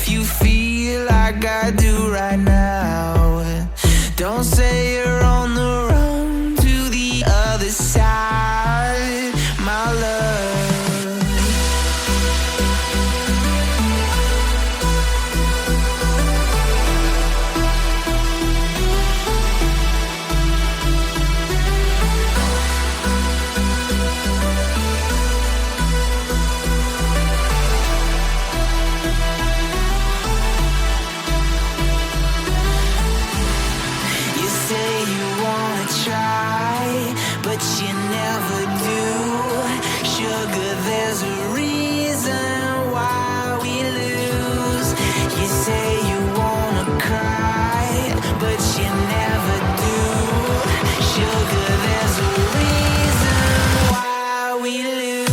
if you feel like I do right now. Don't say you're on the run to the other side, my love. Try, but you never do. Sugar, there's a reason why we lose. You say you wanna cry, but you never do. Sugar, there's a reason why we lose.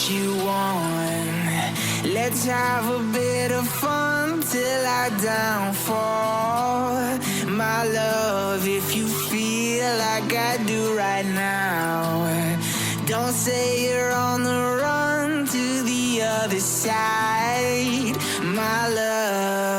You want. Let's have a bit of fun till I downfall, my love. If you feel like I do right now, don't say you're on the run to the other side, my love.